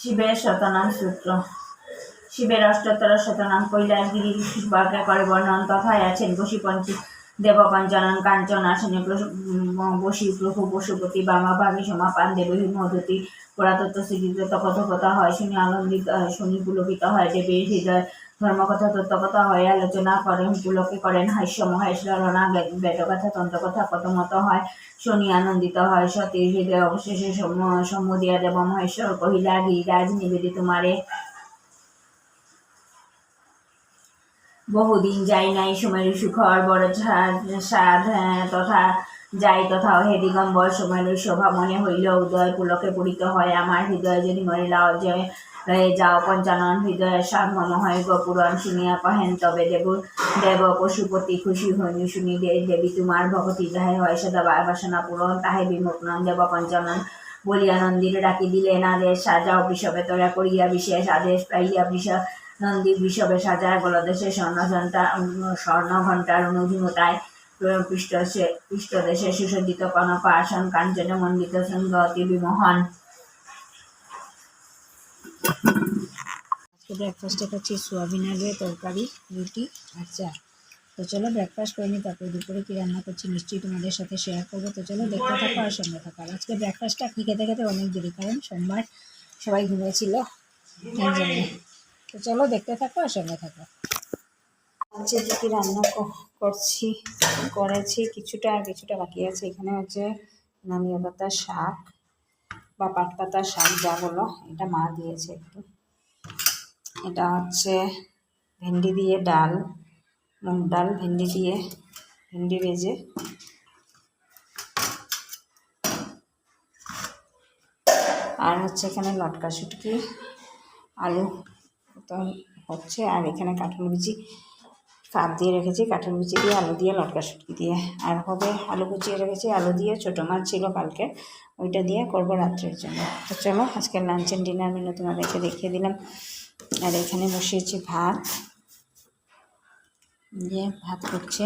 শিবের শতনাম সূত্র। শিবের অষ্টোত্তর শতনাম কৈলাসগিরি বাক্যে করে বর্ণন তথায় আছেন বশীপঞ্চী দেবপঞ্চনন কাঞ্চন আসনে বশী প্রভু পশুপতি বামাভাগী সমাপান দেবী মধুতি পুরাতত্ত্ব স্মৃতিত কথকতা হয় শুনি আনন্দিত শুনি পুলকিত হয় দেবীর হৃদয় ধর্মকথা তত্ত্বকথা হয় আলোচনা করেন পুলকে করেন হাস্য মহেশ রণা বেদকথা তন্ত্রকথা কতমত হয় শুনি আনন্দিত হয় সতীর হৃদয় অবশেষে সম্মুদিয়া দেব মহেশ্বর কহিলা গিরিরাজ নিবেদি তোমারে বহুদিন যাই নাই সুমেরু শিখর বড় সাধ তথা যাই তথা হে দিগম্বর সুমেরু শোভা মনে হইল উদয় পুলকে পূরিত হয় আমার হৃদয় যদি মরিলা অজয় যাও পঞ্চানন হৃদয়ের সাধ মম হয় গোপুরণ শুনিয়া কহেন তবে দেব পশুপতি খুশি হইনি শুনি দেবী তোমার ভগতি যাহে হয় সদা বাসনা পূরণ তাহে বিমুখ নন দেব পঞ্চানন বলিয়া নন্দীরে ডাকি দিলেন আদেশ সাজাও বিষবে তরা করিয়া বিশেষ আদেশ পাইয়া নন্দী বিষবে সাজায় গলদেশে স্বর্ণ ঘণ্টার অনুধূতায় পৃষ্ঠদেশে সুসজ্জিত কনক আসন কাঞ্চনে মণ্ডিত শৃঙ্গ অতি বিমোহন। আজকে ব্রেকফাস্টে খাচ্ছি সোয়াবিন আলু তরকারি রুটি আর চা। তো চলো ব্রেকফাস্ট করে নিই, তারপরে দুপুরে কী রান্না করছি নিশ্চয়ই তোমাদের সাথে শেয়ার করবো। তো চলো দেখতে থাকো আর সঙ্গে থাকো। আর আজকে ব্রেকফাস্টটা খেতে খেতে অনেক দেরি, কারণ সোমবার সবাই ঘুমিয়েছিল তার জন্য। তো চলো দেখতে থাকো আর সঙ্গে থাকো। আজকে কী রান্না করেছি কিছুটা আর কিছুটা বাকি আছে। এখানে হচ্ছে নামিয়া পাতার শাক বা পাট পাতার শাক যা বলো, এটা মা দিয়েছে একটু। এটা হচ্ছে ভেন্ডি দিয়ে ডাল, মুগ ডাল ভেন্ডি দিয়ে ভেন্ডি ভেজে, আর হচ্ছে এখানে লটকা শুটকি আলু তো হচ্ছে, আর এখানে কাঁঠাল বিচি কাপ দিয়ে রেখেছি, কাঁঠাল বিচি দিয়ে আলু দিয়ে লটকা শুটকি দিয়ে, আর হবে আলু কুচিয়ে রেখেছি আলু দিয়ে, ছোটো মাছ ছিল কালকে ওইটা দিয়ে করবো রাত্রের জন্য। তো চলো আজকের লাঞ্চ অ্যান্ড ডিনার মেনু তোমাদেরকে দেখিয়ে দিলাম। আর এখানে বসিয়েছি ভাত দিয়ে ভাত করছে।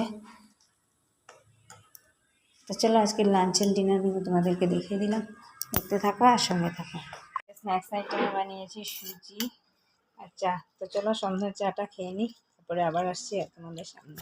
তো চলো আজকের লাঞ্চ অ্যান্ড ডিনার মেনু তোমাদেরকে দেখিয়ে দিলাম, দেখতে থাকো আর সঙ্গে থাকো। স্ন্যাক্স আইটেমে বানিয়েছি সুজি আর চা। তো চলো সন্ধ্যার চাটা খেয়ে নিই, তারপরে আবার আসছি তোমাদের সামনে।